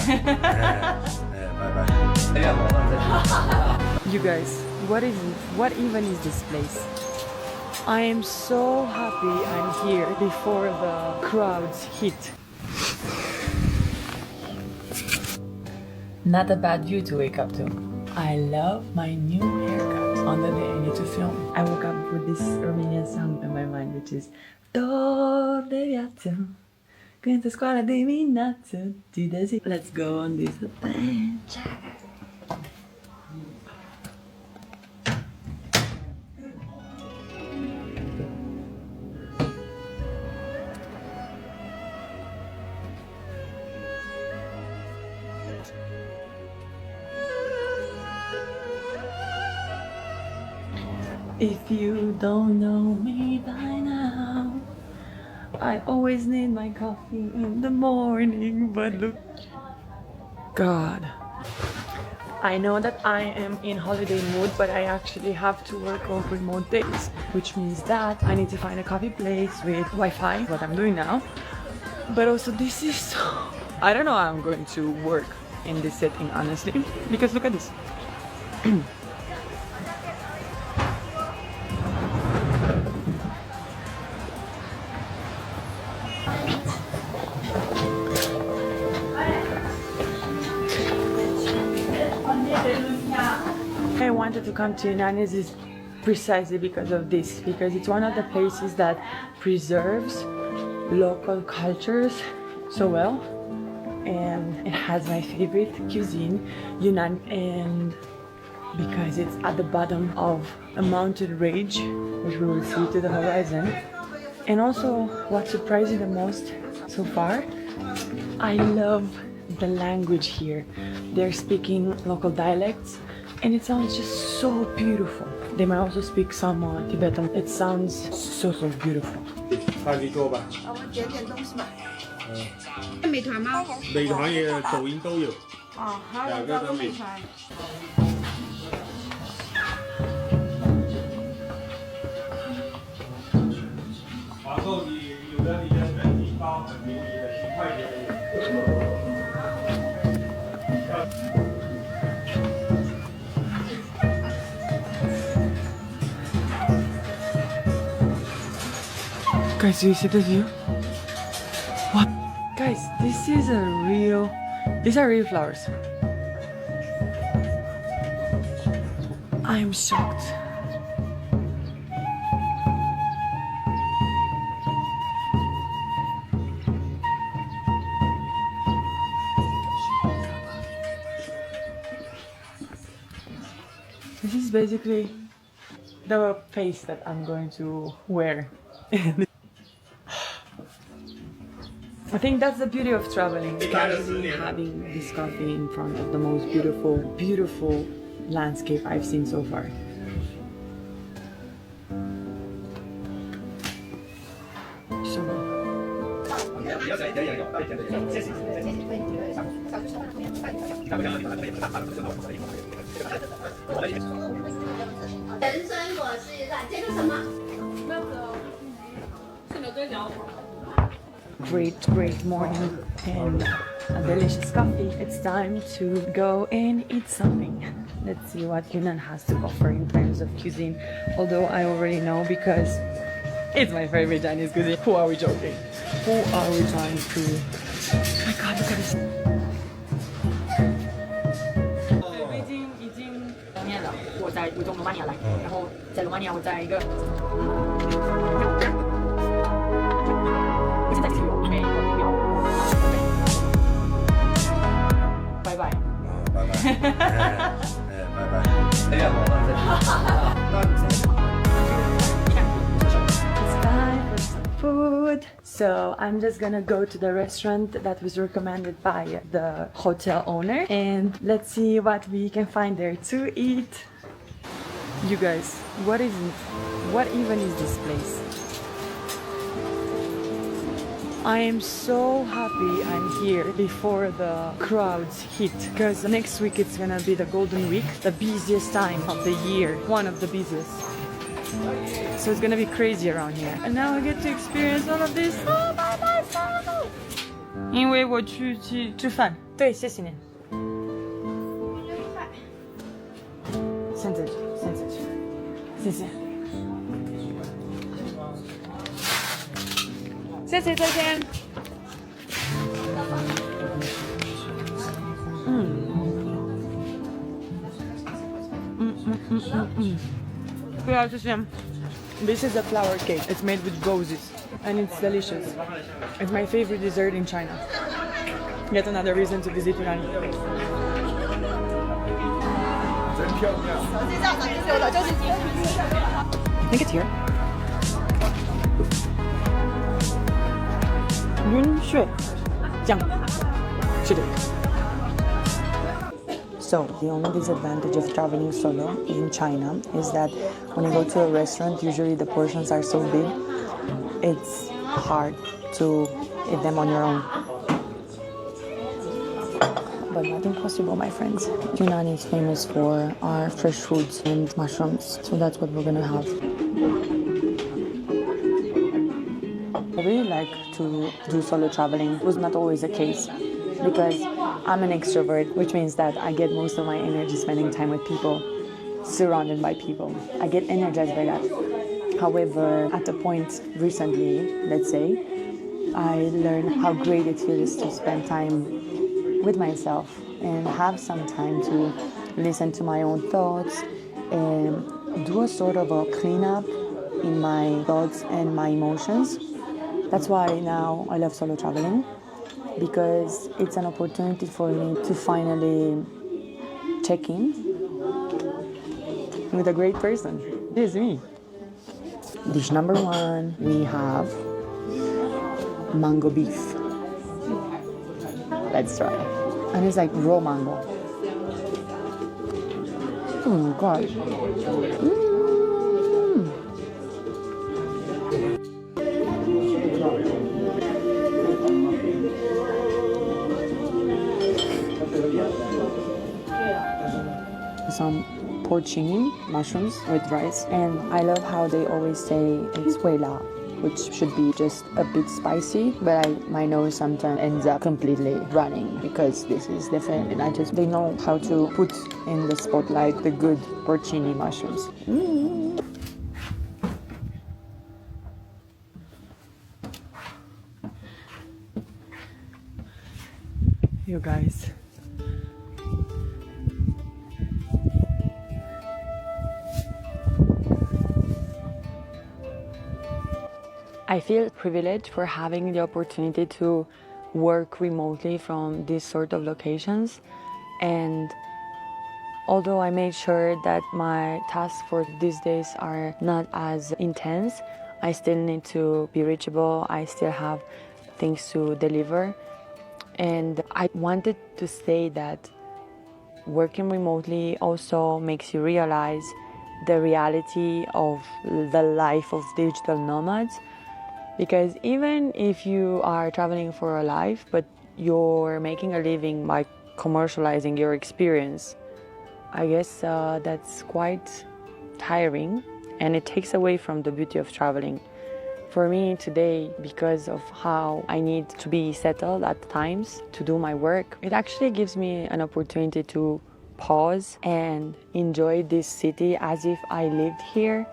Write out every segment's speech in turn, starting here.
You guys, what even is this place? I am so happy I'm here before the crowds hit. Not a bad view to wake up to. I love my new haircut on the day I need to film. I woke up with this Romanian song in my mind, which is Dor de viață, cântă scoala dimineață, zi de zi. Let's go on this adventure. If you don't know me by now, I always need my coffee in the morning, but look, God. I know that I am in holiday mood, but I actually have to work on remote days, which means that I need to find a coffee place with Wi-Fi, what I'm doing now. But also this is so... I don't know how I'm going to work in this setting, honestly, because look at this. I wanted to come to Yunan is precisely because of this, because it's one of the places that preserves local cultures so well, and it has my favorite cuisine, Yunnan, and because it's at the bottom of a mountain range, which we will see to the horizon. And also, what surprised me the most so far, I love the language here. They're speaking local dialects, and it sounds just so beautiful. They might also speak some Tibetan. It sounds so beautiful. 快递多吧？我点点东西吧。美团吗？美团也抖音都有。哦，好，我找个美团。然后你有的你的人体包很便宜的，10块钱的有。 Guys, do you see the view? What? Guys, this is a real... These are real flowers. I am shocked. This is basically the face that I'm going to wear. I think that's the beauty of traveling, casually having this coffee in front of the most beautiful landscape I've seen so far. So Great morning and a delicious coffee. It's time to go and eat something. Let's see what Yunnan has to offer in terms of cuisine. Although I already know because it's my favorite Chinese cuisine. Who are we joking? Who are we trying to... Oh my god, look at this. 已经2年了，我从罗马尼亚来，然后在罗马尼亚我在一个。 拜拜。拜拜。拜拜。It's time for some food. So I'm just gonna go to the restaurant that was recommended by the hotel owner, and let's see what we can find there to eat. You guys, what even is this place? I am so happy I'm here before the crowds hit, because next week it's gonna be the Golden Week, the busiest time of the year, one of the busiest. So it's gonna be crazy around here. And now I get to experience all of this all by myself. 因为我去吃饭。对，谢谢您。现在去，谢谢。谢谢，再见。不要这些。This is a flower cake. It's made with roses, and it's delicious. It's my favorite dessert in China. Yet another reason to visit Yunnan. 真漂亮。 I think it's here. 云雪酱，是的。So, the only disadvantage of traveling solo in China is that when you go to a restaurant, usually the portions are so big, it's hard to eat them on your own. But nothing possible, my friends. Yunnan is famous for our fresh foods and mushrooms, so that's what we're gonna have. I really like to do solo traveling. It was not always the case because I'm an extrovert, which means that I get most of my energy spending time with people, surrounded by people. I get energized by that. However, at a point recently, let's say, I learned how great it feels to spend time with myself and have some time to listen to my own thoughts and do a sort of a cleanup in my thoughts and my emotions. That's why now I love solo traveling, because it's an opportunity for me to finally check in with a great person. This is me. Dish number 1, we have mango beef. Let's try it. And it's like raw mango. Oh my god. Some porcini mushrooms with rice, and I love how they always say it's huila, which should be just a bit spicy, but my nose sometimes ends up completely running because this is different, and they know how to put in the spotlight the good porcini mushrooms. You guys. I feel privileged for having the opportunity to work remotely from these sort of locations, and although I made sure that my tasks for these days are not as intense, I still need to be reachable. I still have things to deliver, and I wanted to say that working remotely also makes you realize the reality of the life of digital nomads. Because even if you are traveling for a life, but you're making a living by commercializing your experience, I guess that's quite tiring, and it takes away from the beauty of traveling. For me today, because of how I need to be settled at times to do my work, it actually gives me an opportunity to pause and enjoy this city as if I lived here.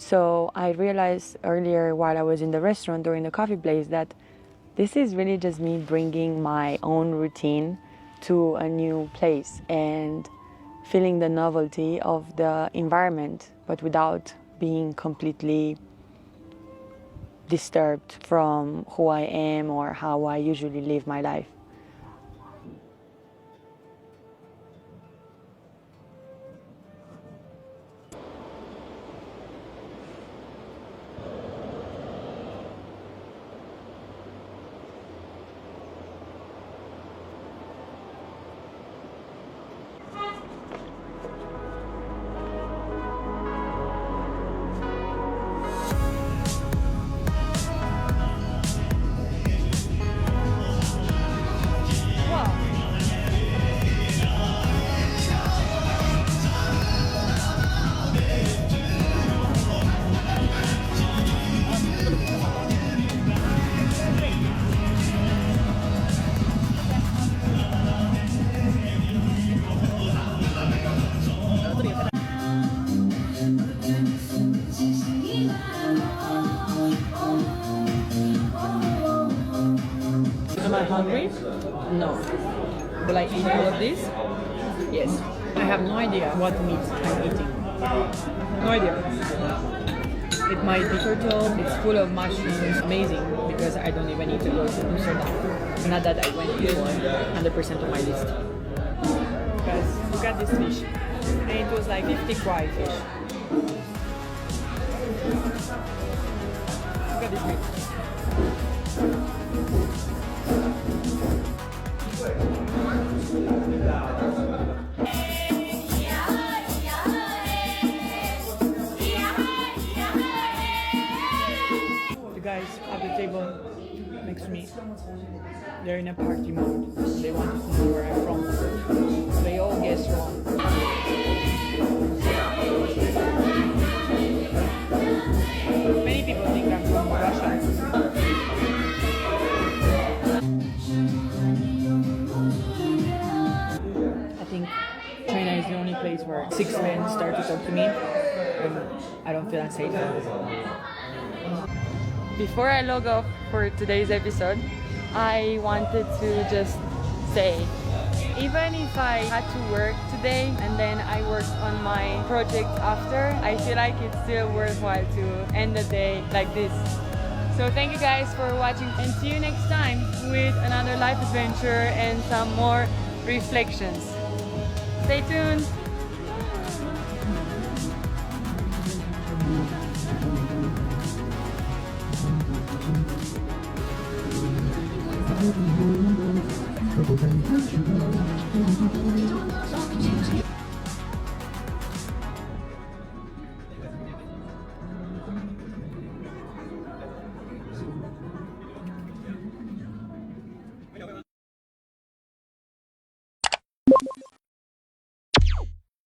So I realized earlier while I was in the restaurant or in the coffee place that this is really just me bringing my own routine to a new place and feeling the novelty of the environment, but without being completely disturbed from who I am or how I usually live my life. I hungry? No. Will I eat all of this? Yes. I have no idea what meat I'm eating. No idea. It might be turtle, it's full of mushrooms, amazing, because I don't even need to go to Amsterdam. Not that I went before, 100% on my list. Guys, look at this fish. And it was like 50 kwai fish. Look at this meat. The guys at the table next to me, they're in a party mode. They want to know where I'm from. They all guess wrong. Many people think I'm from Russia. I think China is the only place where 6 men start to talk to me and I don't feel unsafe. Before I log off for today's episode, I wanted to just say, even if I had to work today and then I worked on my project after, I feel like it's still worthwhile to end the day like this. So thank you guys for watching and see you next time with another life adventure and some more reflections. Stay tuned!可不在你看去的，